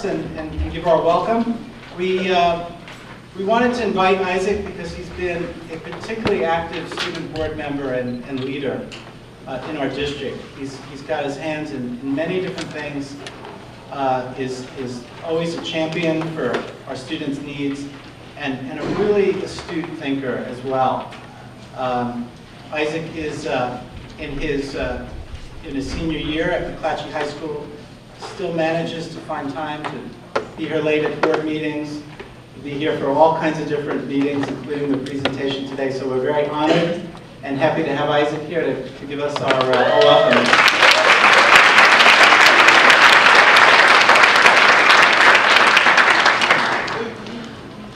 and give our welcome. We wanted to invite Isaac because he's been a particularly active student board member and leader in our district. He's got his hands in many different things, is always a champion for our students' needs, and a really astute thinker as well. Isaac is in his senior year at McClatchy High School, still manages to find time to be here late at board meetings, be here for all kinds of different meetings, including the presentation today. So we're very honored and happy to have Isaac here to give us our welcome.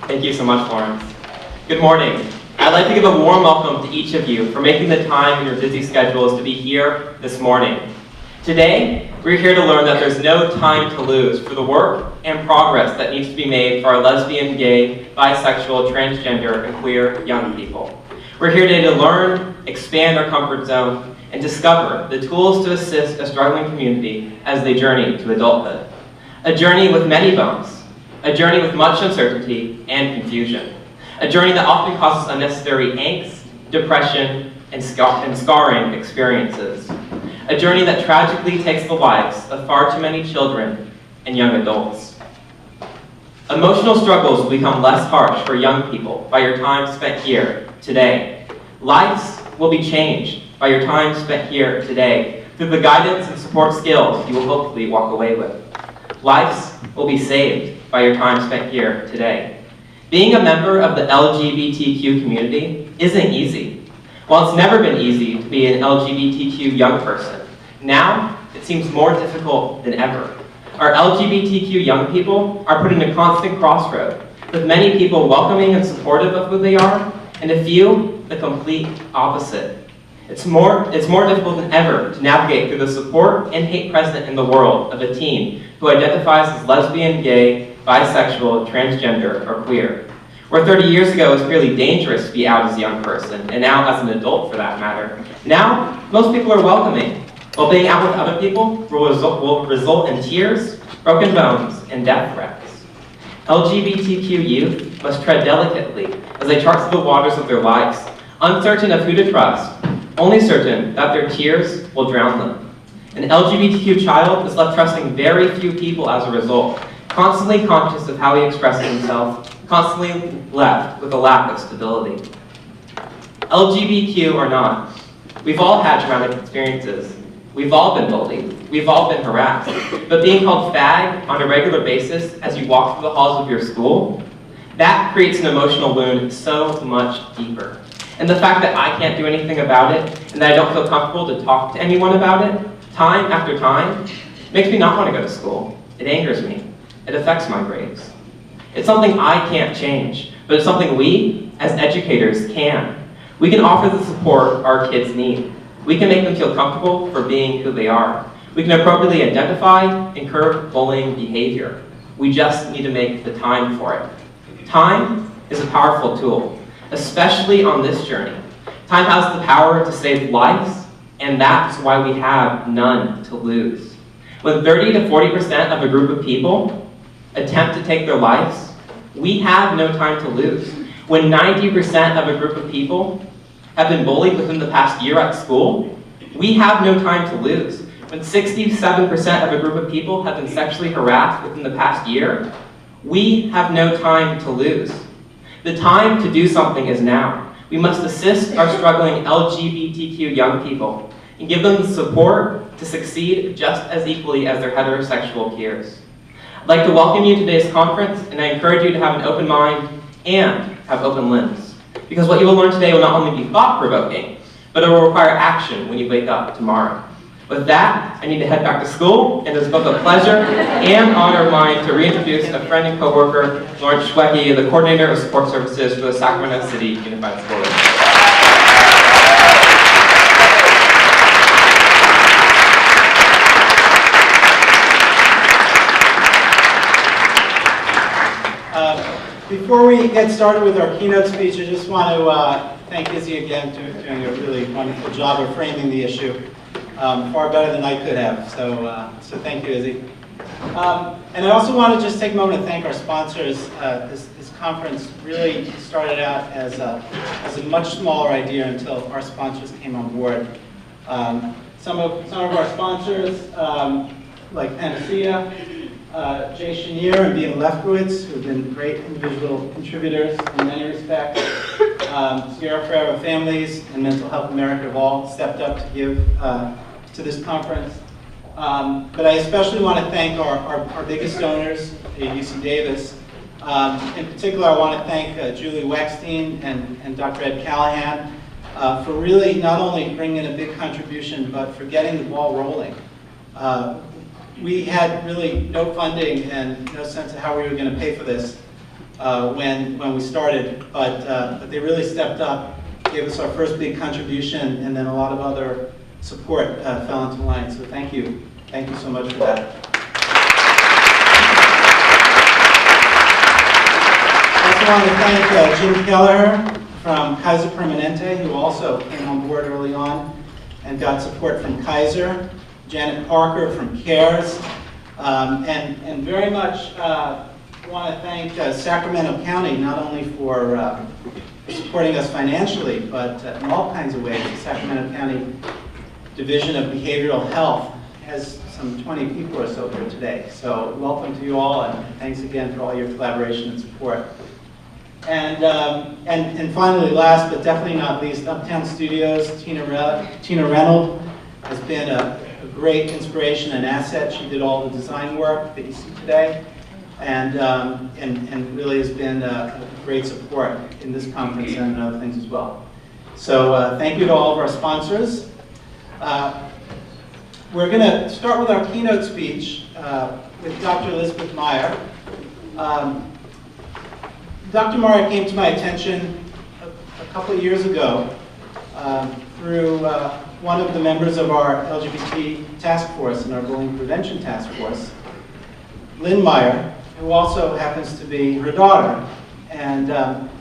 Thank you so much, Lawrence. Good morning. I'd like to give a warm welcome to each of you for making the time in your busy schedules to be here this morning. Today, we're here to learn that there's no time to lose for the work and progress that needs to be made for our lesbian, gay, bisexual, transgender, and queer young people. We're here today to learn, expand our comfort zone, and discover the tools to assist a struggling community as they journey to adulthood. A journey with many bumps, a journey with much uncertainty and confusion, a journey that often causes unnecessary angst, depression, and scarring experiences. A journey that tragically takes the lives of far too many children and young adults. Emotional struggles will become less harsh for young people by your time spent here today. Lives will be changed by your time spent here today through the guidance and support skills you will hopefully walk away with. Lives will be saved by your time spent here today. Being a member of the LGBTQ community isn't easy. While it's never been easy to be an LGBTQ young person, now it seems more difficult than ever. Our LGBTQ young people are put in a constant crossroad, with many people welcoming and supportive of who they are, and a few the complete opposite. It's more difficult than ever to navigate through the support and hate present in the world of a teen who identifies as lesbian, gay, bisexual, transgender, or queer. Where 30 years ago it was really dangerous to be out as a young person, and now as an adult for that matter, now most people are welcoming, while being out with other people will result in tears, broken bones, and death threats. LGBTQ youth must tread delicately as they chart through the waters of their lives, uncertain of who to trust, only certain that their tears will drown them. An LGBTQ child is left trusting very few people as a result, constantly conscious of how he expresses himself, constantly left with a lack of stability. LGBTQ or not, we've all had traumatic experiences. We've all been bullied. We've all been harassed. But being called fag on a regular basis as you walk through the halls of your school, that creates an emotional wound so much deeper. And the fact that I can't do anything about it, and that I don't feel comfortable to talk to anyone about it, time after time, makes me not want to go to school. It angers me. It affects my grades. It's something I can't change, but it's something we, as educators, can. We can offer the support our kids need. We can make them feel comfortable for being who they are. We can appropriately identify and curb bullying behavior. We just need to make the time for it. Time is a powerful tool, especially on this journey. Time has the power to save lives, and that's why we have none to lose. When 30 to 40% of a group of people attempt to take their lives, we have no time to lose. When 90% of a group of people have been bullied within the past year at school, we have no time to lose. When 67% of a group of people have been sexually harassed within the past year, we have no time to lose. The time to do something is now. We must assist our struggling LGBTQ young people and give them the support to succeed just as equally as their heterosexual peers. I'd like to welcome you to today's conference, and I encourage you to have an open mind and have open limbs. Because what you will learn today will not only be thought-provoking, but it will require action when you wake up tomorrow. With that, I need to head back to school, and it's both a pleasure and honor of mine to reintroduce a friend and coworker, Lawrence Schwecke, the Coordinator of Support Services for the Sacramento City Unified School District. Before we get started with our keynote speech, I just want to thank Izzy again for doing a really wonderful job of framing the issue, far better than I could have. So thank you, Izzy. And I also want to just take a moment to thank our sponsors. This conference really started out as a much smaller idea until our sponsors came on board. Some of our sponsors, like Panacea, Jay Chenier and Dean Lefkowitz, who have been great individual contributors in many respects. Sierra Forever Families and Mental Health America have all stepped up to give to this conference. But I especially want to thank our biggest donors at UC Davis. In particular, I want to thank Julie Wexstein and Dr. Ed Callahan for really not only bringing in a big contribution, but for getting the ball rolling. We had really no funding and no sense of how we were going to pay for this when we started, but they really stepped up, gave us our first big contribution, and then a lot of other support fell into line. So thank you. Thank you so much for that. I also want to thank Jim Kelleher from Kaiser Permanente, who also came on board early on and got support from Kaiser, Janet Parker from CARES, and very much want to thank Sacramento County not only for supporting us financially, but in all kinds of ways. The Sacramento County Division of Behavioral Health has some 20 people or so here today. So welcome to you all, and thanks again for all your collaboration and support. And finally, last but definitely not least, Uptown Studios, Tina Reynolds has been a great inspiration and asset. She did all the design work that you see today, and really has been a great support in this conference and in other things as well. So thank you to all of our sponsors. We're going to start with our keynote speech with Dr. Elizabeth Meyer. Dr. Meyer came to my attention a couple of years ago through one of the members of our LGBT task force and our bullying prevention task force, Lynn Meyer, who also happens to be her daughter. And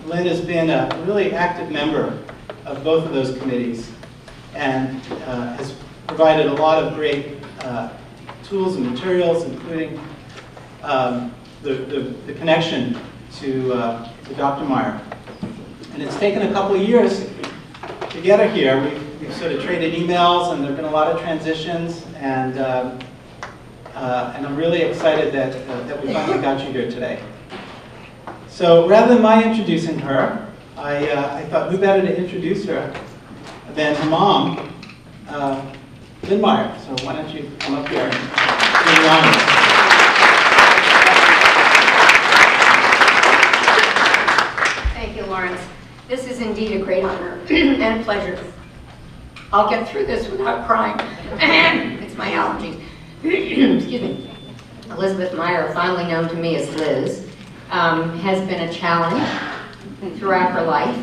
Lynn has been a really active member of both of those committees and has provided a lot of great tools and materials, including the connection to Dr. Meyer. And it's taken a couple of years to get her here. We've sort of traded emails, and there have been a lot of transitions, and I'm really excited that we finally got you here today. So rather than my introducing her, I thought who better to introduce her than her mom, Lynn Meyer. So why don't you come up here and do the honors. Thank you, Lawrence. This is indeed a great honor and a pleasure. I'll get through this without crying. It's my allergies. Excuse me. Elizabeth Meyer, fondly known to me as Liz, has been a challenge throughout her life,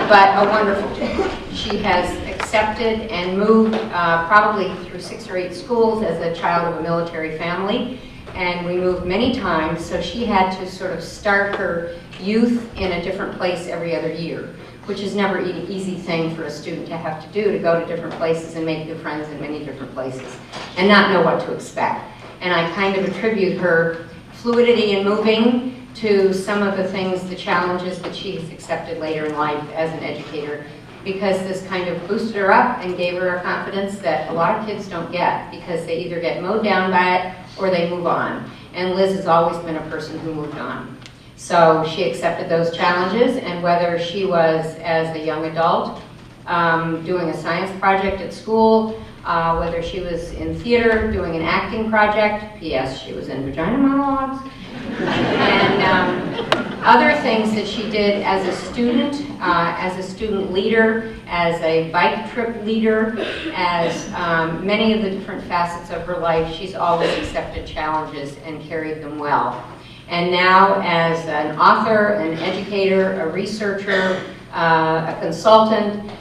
but a wonderful challenge. She has accepted and moved probably through 6 or 8 schools as a child of a military family, and we moved many times, so she had to sort of start her youth in a different place every other year, which is never an easy thing for a student to have to do, to go to different places and make new friends in many different places and not know what to expect. And I kind of attribute her fluidity in moving to some of the things, the challenges that she has accepted later in life as an educator, because this kind of boosted her up and gave her a confidence that a lot of kids don't get, because they either get mowed down by it or they move on. And Liz has always been a person who moved on. So she accepted those challenges, and whether she was as a young adult doing a science project at school, whether she was in theater doing an acting project, P.S. she was in Vagina Monologues, and other things that she did as a student leader, as a bike trip leader, as many of the different facets of her life, she's always accepted challenges and carried them well. And now as an author, an educator, a researcher, a consultant,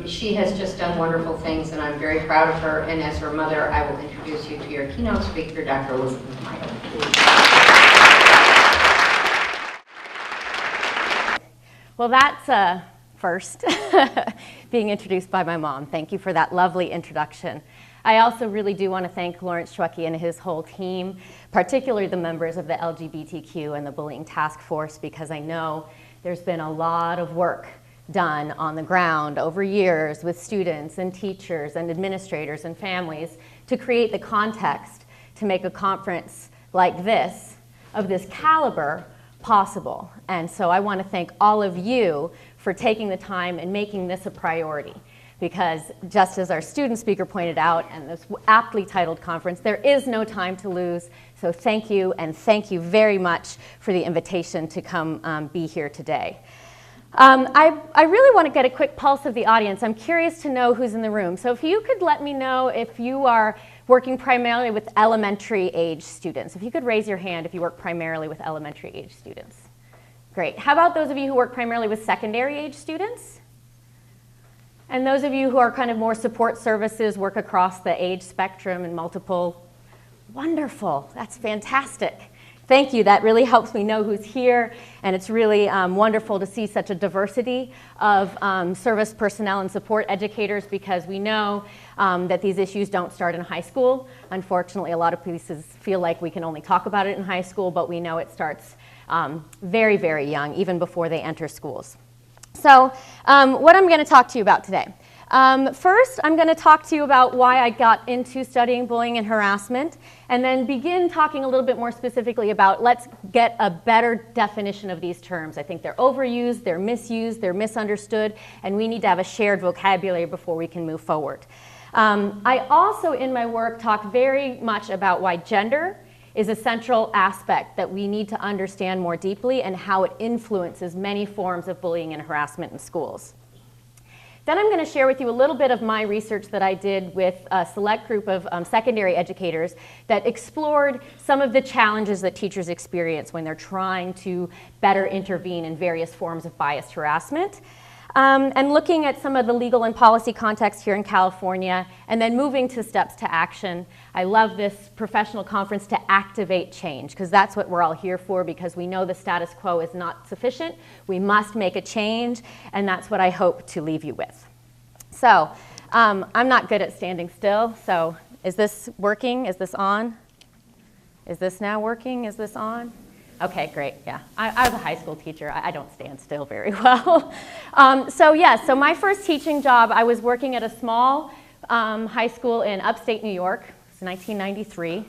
she has just done wonderful things, and I'm very proud of her. And as her mother, I will introduce you to your keynote speaker, Dr. Elizabeth Meyer. Well, that's first, being introduced by my mom. Thank you for that lovely introduction. I also really do want to thank Lawrence Schwecke and his whole team, particularly the members of the LGBTQ and the Bullying Task Force, because I know there's been a lot of work done on the ground over years with students and teachers and administrators and families to create the context to make a conference like this, of this caliber, possible. And so I want to thank all of you for taking the time and making this a priority. Because just as our student speaker pointed out, and this aptly titled conference, there is no time to lose. So thank you, and thank you very much for the invitation to come be here today. I really want to get a quick pulse of the audience. I'm curious to know who's in the room. So if you could let me know if you are working primarily with elementary age students. If you could raise your hand if you work primarily with elementary age students. Great. How about those of you who work primarily with secondary age students? And those of you who are kind of more support services, work across the age spectrum and multiple? Wonderful. That's fantastic. Thank you. That really helps me know who's here, and it's really wonderful to see such a diversity of service personnel and support educators, because we know that these issues don't start in high school. Unfortunately, a lot of places feel like we can only talk about it in high school, but we know it starts very, very young, even before they enter schools. So what I'm going to talk to you about today. First, I'm going to talk to you about why I got into studying bullying and harassment, and then begin talking a little bit more specifically about, let's get a better definition of these terms. I think they're overused, they're misused, they're misunderstood, and we need to have a shared vocabulary before we can move forward. I also, in my work, talk very much about why gender is a central aspect that we need to understand more deeply, and how it influences many forms of bullying and harassment in schools. Then I'm going to share with you a little bit of my research that I did with a select group of secondary educators that explored some of the challenges that teachers experience when they're trying to better intervene in various forms of biased harassment. And looking at some of the legal and policy context here in California, and then moving to steps to action. I love this professional conference to activate change, because that's what we're all here for, because we know the status quo is not sufficient. We must make a change, and that's what I hope to leave you with. So I'm not good at standing still, so is this working? Is this on? Is this now working? Is this on? Okay, great, yeah. I was a high school teacher. I don't stand still very well. So my first teaching job, I was working at a small high school in upstate New York. It was 1993.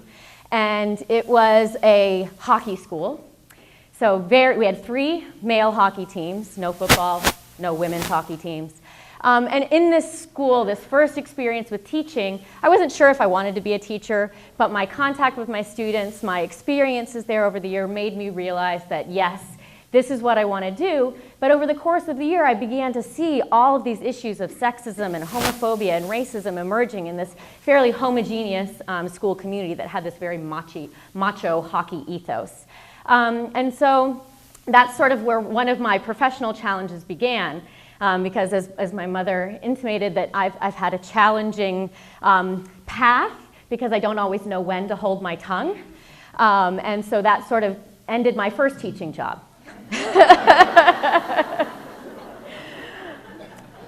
And it was a hockey school. So we had 3 male hockey teams, no football, no women's hockey teams. And in this school, this first experience with teaching, I wasn't sure if I wanted to be a teacher, but my contact with my students, my experiences there over the year made me realize that yes, this is what I want to do. But over the course of the year, I began to see all of these issues of sexism and homophobia and racism emerging in this fairly homogeneous school community that had this very macho hockey ethos. And so that's sort of where one of my professional challenges began. Because as my mother intimated, that I've had a challenging path, because I don't always know when to hold my tongue. And so that sort of ended my first teaching job.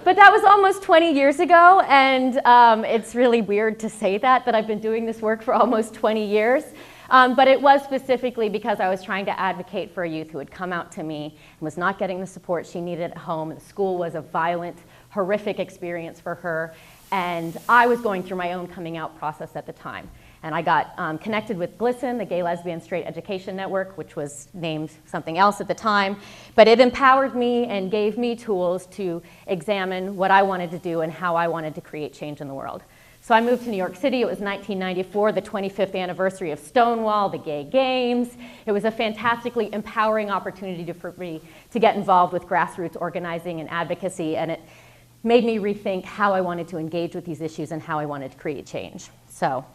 But that was almost 20 years ago, and it's really weird to say that I've been doing this work for almost 20 years. But it was specifically because I was trying to advocate for a youth who had come out to me and was not getting the support she needed at home. And the school was a violent, horrific experience for her. And I was going through my own coming out process at the time. And I got connected with GLSEN, the Gay, Lesbian, Straight Education Network, which was named something else at the time. But it empowered me and gave me tools to examine what I wanted to do and how I wanted to create change in the world. So I moved to New York City. It was 1994, the 25th anniversary of Stonewall, the Gay Games. It was a fantastically empowering opportunity for me to get involved with grassroots organizing and advocacy, and it made me rethink how I wanted to engage with these issues and how I wanted to create change. So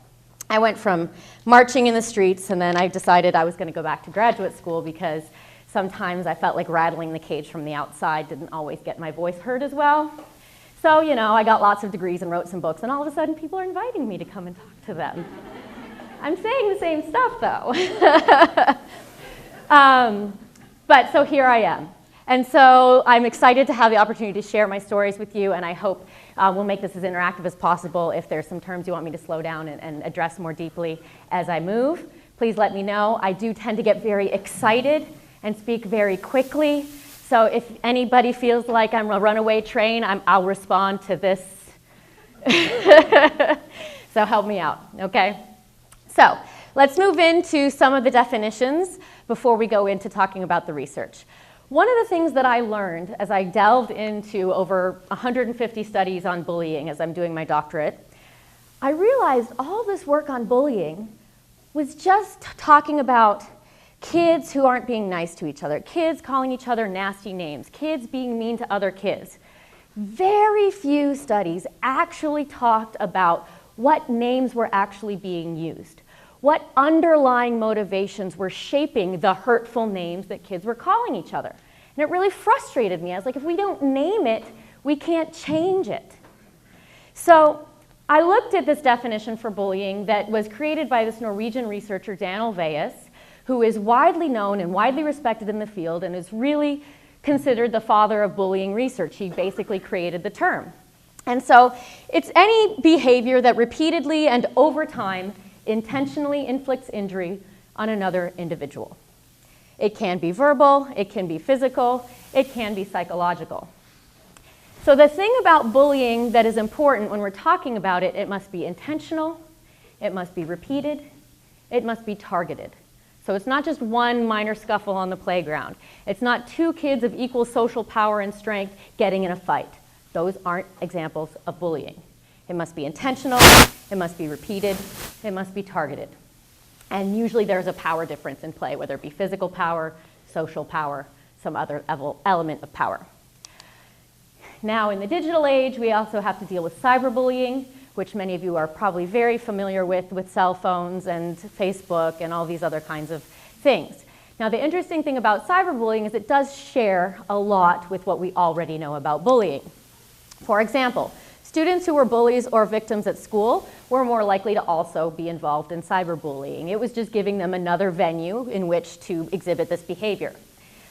I went from marching in the streets, and then I decided I was going to go back to graduate school, because sometimes I felt like rattling the cage from the outside didn't always get my voice heard as well. So, I got lots of degrees and wrote some books, and all of a sudden people are inviting me to come and talk to them. I'm saying the same stuff, though. But so here I am. And so I'm excited to have the opportunity to share my stories with you, and I hope We'll make this as interactive as possible. If there's some terms you want me to slow down and address more deeply as I move, please let me know. I do tend to get very excited and speak very quickly. So if anybody feels like I'm a runaway train, I'll respond to this. So help me out, okay? So let's move into some of the definitions before we go into talking about the research. One of the things that I learned as I delved into over 150 studies on bullying as I'm doing my doctorate, I realized all this work on bullying was just talking about kids who aren't being nice to each other, kids calling each other nasty names, kids being mean to other kids. Very few studies actually talked about what names were actually being used, what underlying motivations were shaping the hurtful names that kids were calling each other. And it really frustrated me. I was like, if we don't name it, we can't change it. So I looked at this definition for bullying that was created by this Norwegian researcher, Dan Olweus, who is widely known and widely respected in the field and is really considered the father of bullying research. He basically created the term. And so it's any behavior that repeatedly and over time intentionally inflicts injury on another individual. It can be verbal, it can be physical, it can be psychological. So the thing about bullying that is important when we're talking about it, it must be intentional, it must be repeated, it must be targeted. So it's not just one minor scuffle on the playground. It's not two kids of equal social power and strength getting in a fight. Those aren't examples of bullying. It must be intentional, it must be repeated, it must be targeted. And usually there's a power difference in play, whether it be physical power, social power, some other element of power. Now in the digital age, we also have to deal with cyberbullying, which many of you are probably very familiar with cell phones and Facebook and all these other kinds of things. Now the interesting thing about cyberbullying is it does share a lot with what we already know about bullying. For example, students who were bullies or victims at school were more likely to also be involved in cyberbullying. It was just giving them another venue in which to exhibit this behavior.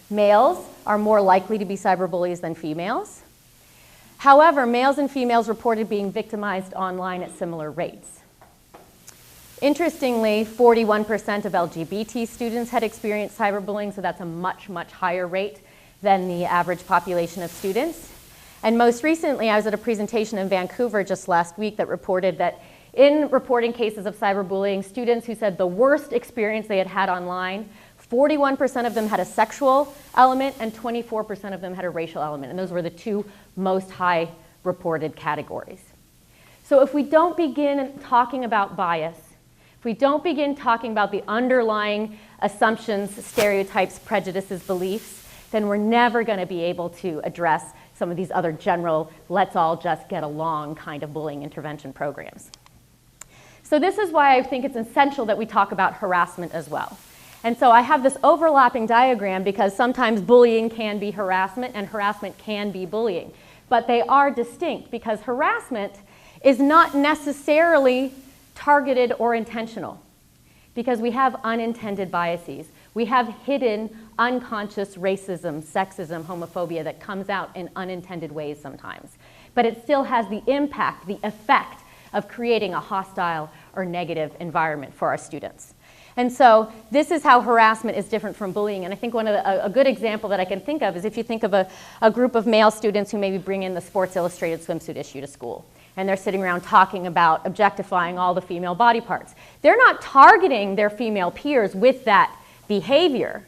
Males are more likely to be cyberbullies than females. However, males and females reported being victimized online at similar rates. Interestingly, 41% of LGBT students had experienced cyberbullying, so that's a much, much higher rate than the average population of students. And most recently, I was at a presentation in Vancouver just last week that reported that in reporting cases of cyberbullying, students who said the worst experience they had had online, 41% of them had a sexual element and 24% of them had a racial element. And those were the two most high reported categories. So if we don't begin talking about bias, if we don't begin talking about the underlying assumptions, stereotypes, prejudices, beliefs, then we're never going to be able to address some of these other general, let's all just get along kind of bullying intervention programs. So this is why I think it's essential that we talk about harassment as well. And so I have this overlapping diagram because sometimes bullying can be harassment and harassment can be bullying. But they are distinct because harassment is not necessarily targeted or intentional because we have unintended biases. We have hidden unconscious racism, sexism, homophobia that comes out in unintended ways sometimes. But it still has the impact, the effect of creating a hostile or negative environment for our students. And so this is how harassment is different from bullying. And I think a good example that I can think of is if you think of a group of male students who maybe bring in the Sports Illustrated swimsuit issue to school. And they're sitting around talking about objectifying all the female body parts. They're not targeting their female peers with that behavior,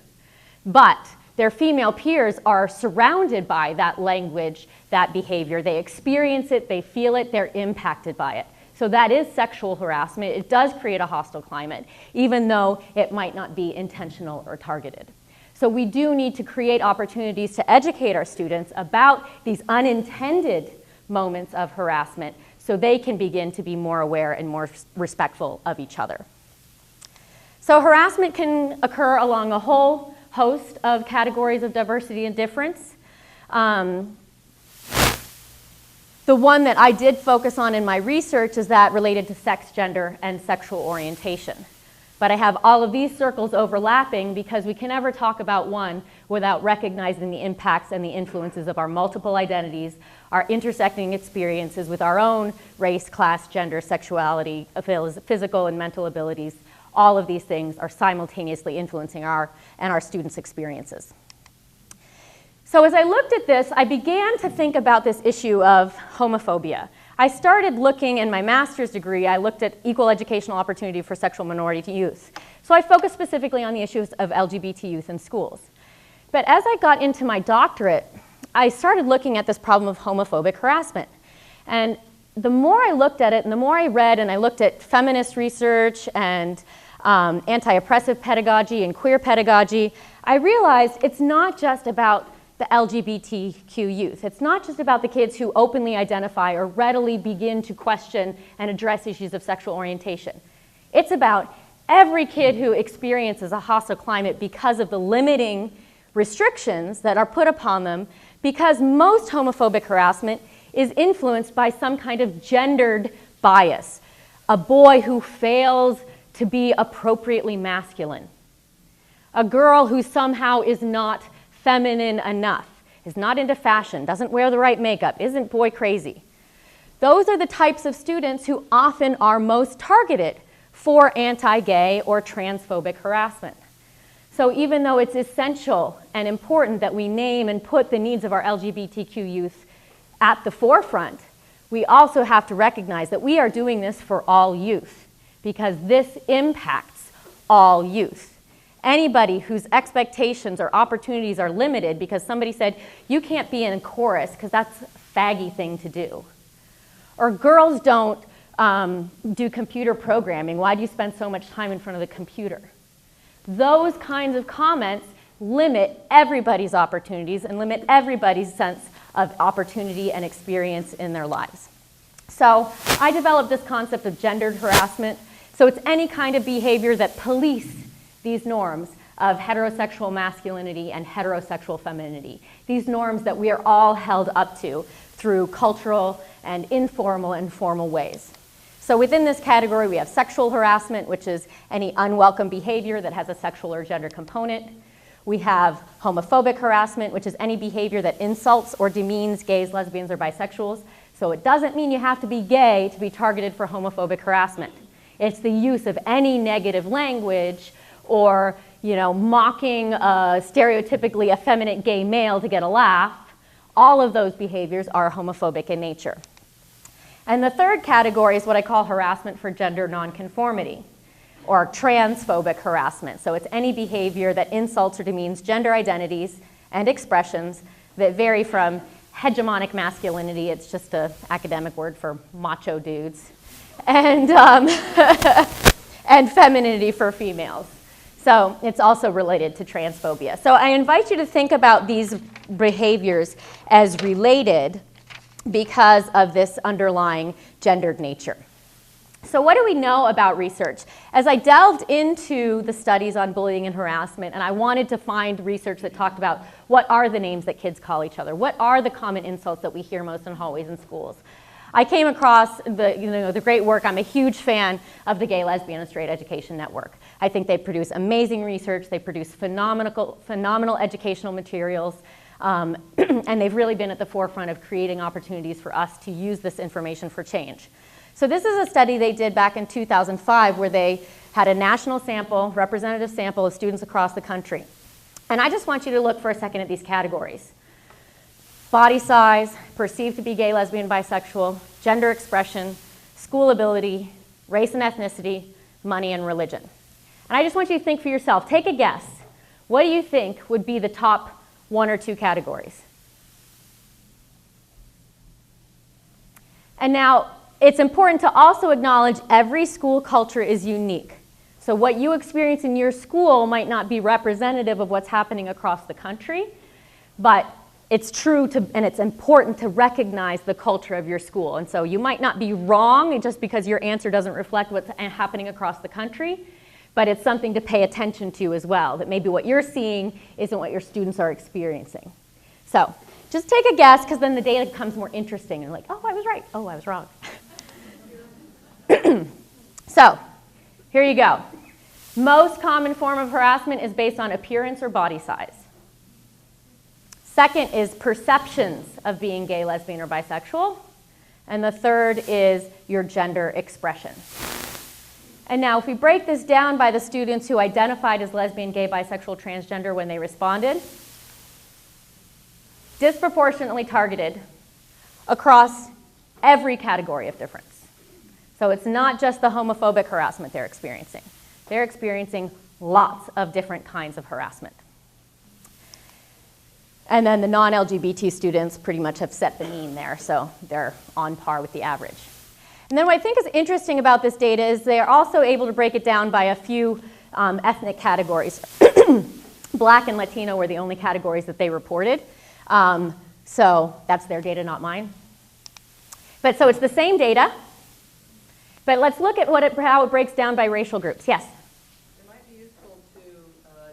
but their female peers are surrounded by that language, that behavior. They experience it, they feel it, they're impacted by it. So that is sexual harassment. It does create a hostile climate, even though it might not be intentional or targeted. So we do need to create opportunities to educate our students about these unintended moments of harassment so they can begin to be more aware and more respectful of each other. So harassment can occur along a whole host of categories of diversity and difference. The one that I did focus on in my research is that related to sex, gender, and sexual orientation. But I have all of these circles overlapping because we can never talk about one without recognizing the impacts and the influences of our multiple identities, our intersecting experiences with our own race, class, gender, sexuality, physical and mental abilities. All of these things are simultaneously influencing our students' experiences. So as I looked at this, I began to think about this issue of homophobia. I started looking in my master's degree, I looked at equal educational opportunity for sexual minority youth. So I focused specifically on the issues of LGBT youth in schools. But as I got into my doctorate, I started looking at this problem of homophobic harassment. And the more I looked at it and the more I read, and I looked at feminist research and anti-oppressive pedagogy and queer pedagogy, I realized it's not just about the LGBTQ youth. It's not just about the kids who openly identify or readily begin to question and address issues of sexual orientation. It's about every kid who experiences a hostile climate because of the limiting restrictions that are put upon them, because most homophobic harassment is influenced by some kind of gendered bias. A boy who fails to be appropriately masculine. A girl who somehow is not feminine enough, is not into fashion, doesn't wear the right makeup, isn't boy crazy. Those are the types of students who often are most targeted for anti-gay or transphobic harassment. So even though it's essential and important that we name and put the needs of our LGBTQ youth at the forefront, we also have to recognize that we are doing this for all youth, because this impacts all youth. Anybody whose expectations or opportunities are limited because somebody said, you can't be in a chorus because that's a faggy thing to do. Or girls don't do computer programming. Why do you spend so much time in front of the computer? Those kinds of comments limit everybody's opportunities and limit everybody's sense of opportunity and experience in their lives. So I developed this concept of gendered harassment. So it's any kind of behavior that police these norms of heterosexual masculinity and heterosexual femininity. These norms that we are all held up to through cultural and informal and formal ways. So within this category, we have sexual harassment, which is any unwelcome behavior that has a sexual or gender component. We have homophobic harassment, which is any behavior that insults or demeans gays, lesbians, or bisexuals. So it doesn't mean you have to be gay to be targeted for homophobic harassment. It's the use of any negative language or mocking a stereotypically effeminate gay male to get a laugh. All of those behaviors are homophobic in nature. And the third category is what I call harassment for gender nonconformity, or transphobic harassment. So it's any behavior that insults or demeans gender identities and expressions that vary from hegemonic masculinity, it's just an academic word for macho dudes, and femininity for females. So it's also related to transphobia. So I invite you to think about these behaviors as related because of this underlying gendered nature. So what do we know about research? As I delved into the studies on bullying and harassment, and I wanted to find research that talked about what are the names that kids call each other, what are the common insults that we hear most in hallways and schools, I came across the great work. I'm a huge fan of the Gay, Lesbian, and Straight Education Network. I think they produce amazing research. They produce phenomenal educational materials. And they've really been at the forefront of creating opportunities for us to use this information for change. So this is a study they did back in 2005 where they had a national sample, representative sample of students across the country. And I just want you to look for a second at these categories. Body size, perceived to be gay, lesbian, bisexual, gender expression, school ability, race and ethnicity, money and religion. And I just want you to think for yourself, take a guess. What do you think would be the top 1 or 2 categories? And now, it's important to also acknowledge every school culture is unique. So what you experience in your school might not be representative of what's happening across the country, but it's true and it's important to recognize the culture of your school. And so you might not be wrong just because your answer doesn't reflect what's happening across the country, but it's something to pay attention to as well, that maybe what you're seeing isn't what your students are experiencing. So just take a guess, because then the data becomes more interesting and like, oh, I was right, oh, I was wrong. So here you go. Most common form of harassment is based on appearance or body size. Second is perceptions of being gay, lesbian, or bisexual. And the third is your gender expression. And now if we break this down by the students who identified as lesbian, gay, bisexual, transgender when they responded, disproportionately targeted across every category of difference. So it's not just the homophobic harassment they're experiencing. They're experiencing lots of different kinds of harassment. And then the non-LGBT students pretty much have set the mean there, so they're on par with the average. And then what I think is interesting about this data is they are also able to break it down by a few ethnic categories. Black and Latino were the only categories that they reported. So that's their data, not mine. But so it's the same data, but let's look at how it breaks down by racial groups. Yes? It might be useful to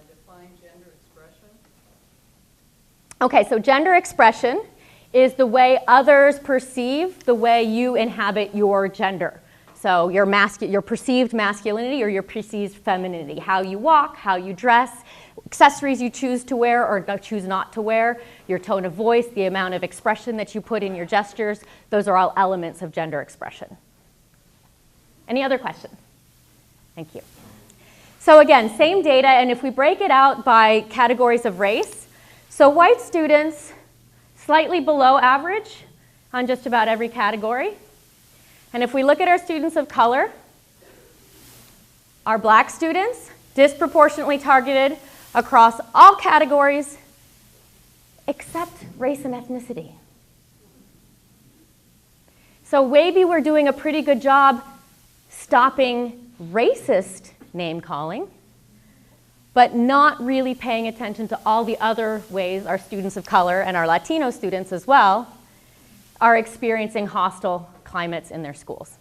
define gender expression. Okay, so gender expression is the way others perceive the way you inhabit your gender. So your perceived masculinity or your perceived femininity, how you walk, how you dress, accessories you choose to wear or choose not to wear, your tone of voice, the amount of expression that you put in your gestures, those are all elements of gender expression. Any other questions? Thank you. So again, same data, and if we break it out by categories of race, so white students, slightly below average on just about every category. And if we look at our students of color, our black students, disproportionately targeted across all categories except race and ethnicity. So maybe we're doing a pretty good job stopping racist name calling, but not really paying attention to all the other ways our students of color and our Latino students as well are experiencing hostile climates in their schools.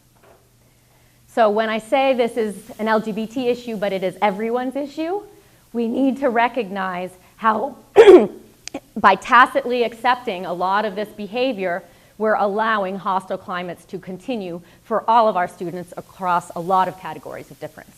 So when I say this is an LGBT issue, but it is everyone's issue, we need to recognize how by tacitly accepting a lot of this behavior, we're allowing hostile climates to continue for all of our students across a lot of categories of difference.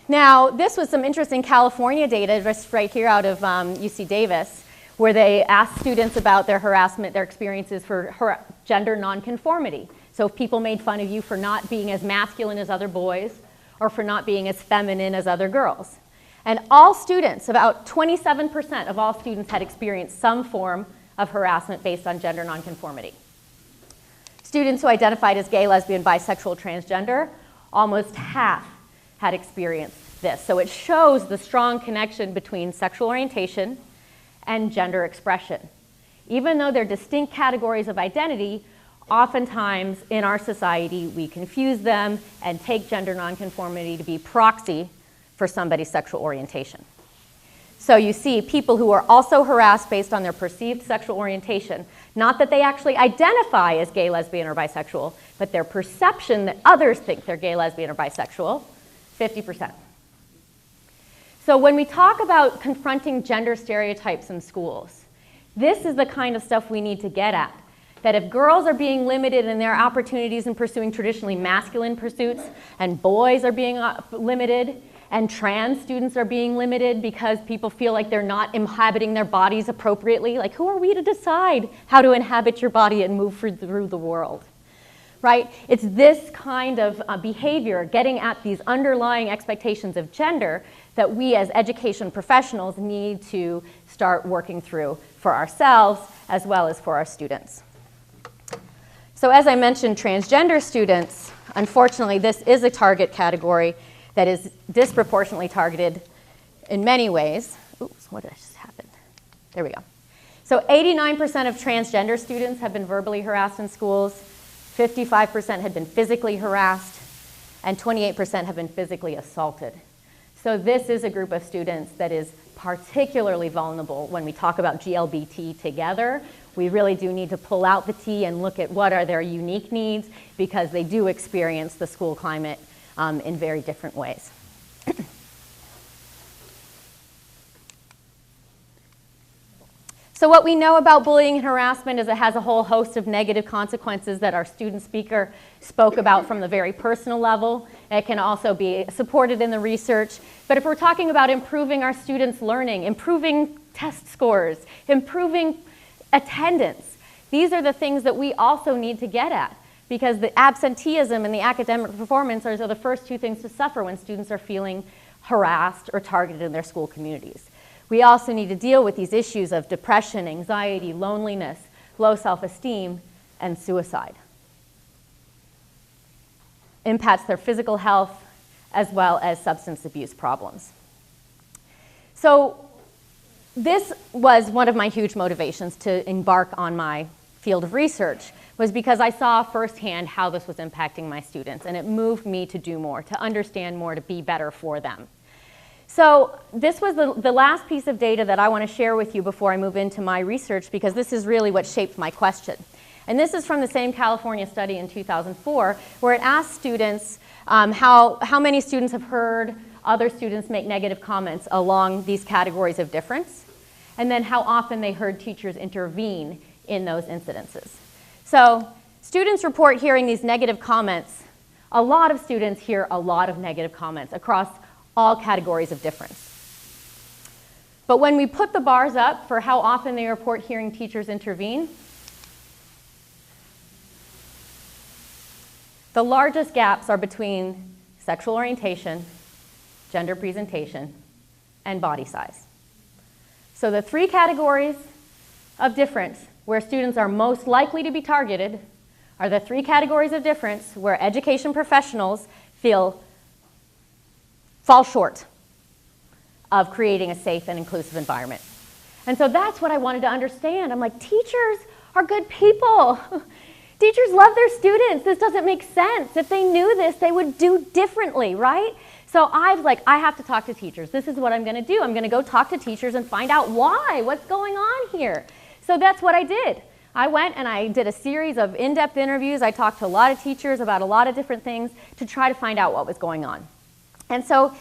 Now, this was some interesting California data just right here out of UC Davis, where they asked students about their harassment, their experiences for gender nonconformity. So if people made fun of you for not being as masculine as other boys or for not being as feminine as other girls. And all students, about 27% of all students had experienced some form of harassment based on gender nonconformity. Students who identified as gay, lesbian, bisexual, transgender, almost half had experienced this. So it shows the strong connection between sexual orientation and gender expression. Even though they're distinct categories of identity, oftentimes in our society we confuse them and take gender nonconformity to be proxy for somebody's sexual orientation. So you see people who are also harassed based on their perceived sexual orientation, not that they actually identify as gay, lesbian, or bisexual, but their perception that others think they're gay, lesbian, or bisexual, 50%. So when we talk about confronting gender stereotypes in schools, this is the kind of stuff we need to get at. That if girls are being limited in their opportunities in pursuing traditionally masculine pursuits, and boys are being limited, and trans students are being limited because people feel like they're not inhabiting their bodies appropriately, like who are we to decide how to inhabit your body and move through the world? Right? It's this kind of behavior, getting at these underlying expectations of gender, that we as education professionals need to start working through for ourselves as well as for our students. So as I mentioned, transgender students, unfortunately, this is a target category that is disproportionately targeted in many ways. Oops, what just happened? There we go. So 89% of transgender students have been verbally harassed in schools, 55% had been physically harassed, and 28% have been physically assaulted. So this is a group of students that is particularly vulnerable when we talk about GLBT together. We really do need to pull out the T and look at what are their unique needs, because they do experience the school climate in very different ways. So what we know about bullying and harassment is it has a whole host of negative consequences that our student speaker spoke about from the very personal level. It can also be supported in the research. But if we're talking about improving our students' learning, improving test scores, improving attendance, these are the things that we also need to get at, because the absenteeism and the academic performance are the first two things to suffer when students are feeling harassed or targeted in their school communities. We also need to deal with these issues of depression, anxiety, loneliness, low self-esteem, and suicide. Impacts their physical health as well as substance abuse problems. So this was one of my huge motivations to embark on my field of research, was because I saw firsthand how this was impacting my students, and it moved me to do more, to understand more, to be better for them. So this was the last piece of data that I want to share with you before I move into my research, because this is really what shaped my question. And this is from the same California study in 2004, where it asked students how many students have heard other students make negative comments along these categories of difference, and then how often they heard teachers intervene in those incidences. So students report hearing these negative comments. A lot of students hear a lot of negative comments across all categories of difference. But when we put the bars up for how often they report hearing teachers intervene, the largest gaps are between sexual orientation, gender presentation, and body size. So the three categories of difference where students are most likely to be targeted are the three categories of difference where education professionals fall short of creating a safe and inclusive environment. And so that's what I wanted to understand. I'm like, teachers are good people. Teachers love their students. This doesn't make sense. If they knew this, they would do differently, right? So I was like, I have to talk to teachers. This is what I'm going to do. I'm going to go talk to teachers and find out why, what's going on here. So that's what I did. I went and I did a series of in-depth interviews. I talked to a lot of teachers about a lot of different things to try to find out what was going on. And so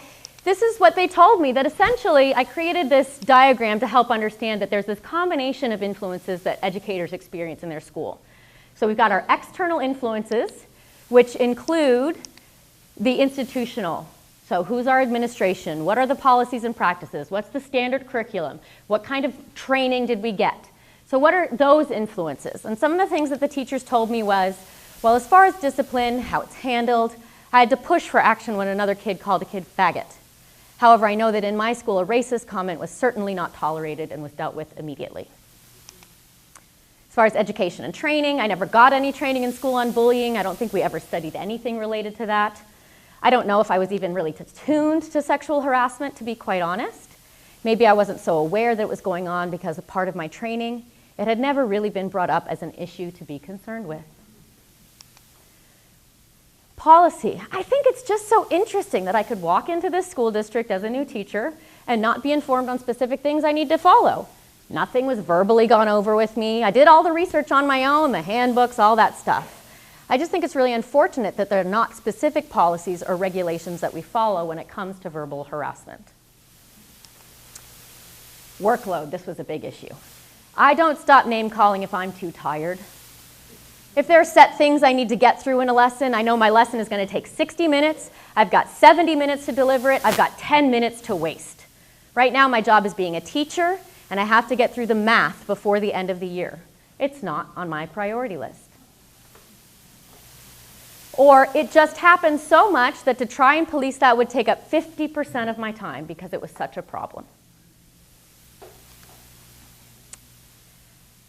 this is what they told me, that essentially I created this diagram to help understand that there's this combination of influences that educators experience in their school. So we've got our external influences, which include the institutional. So who's our administration? What are the policies and practices? What's the standard curriculum? What kind of training did we get? So what are those influences? And some of the things that the teachers told me was, well, as far as discipline, how it's handled, I had to push for action when another kid called a kid faggot. However, I know that in my school, a racist comment was certainly not tolerated and was dealt with immediately. As far as education and training, I never got any training in school on bullying. I don't think we ever studied anything related to that. I don't know if I was even really attuned to sexual harassment, to be quite honest. Maybe I wasn't so aware that it was going on because a part of my training, it had never really been brought up as an issue to be concerned with. Policy. I think it's just so interesting that I could walk into this school district as a new teacher and not be informed on specific things I need to follow. Nothing was verbally gone over with me. I did all the research on my own, the handbooks, all that stuff. I just think it's really unfortunate that there are not specific policies or regulations that we follow when it comes to verbal harassment. Workload. This was a big issue. I don't stop name calling if I'm too tired. If there are set things I need to get through in a lesson, I know my lesson is going to take 60 minutes. I've got 70 minutes to deliver it. I've got 10 minutes to waste. Right now, my job is being a teacher, and I have to get through the math before the end of the year. It's not on my priority list. Or it just happens so much that to try and police that would take up 50% of my time because it was such a problem.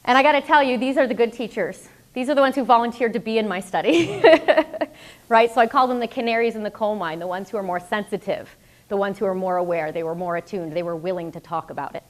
And I got to tell you, these are the good teachers. These are the ones who volunteered to be in my study, right? So I call them the canaries in the coal mine, the ones who are more sensitive, the ones who are more aware, they were more attuned, they were willing to talk about it.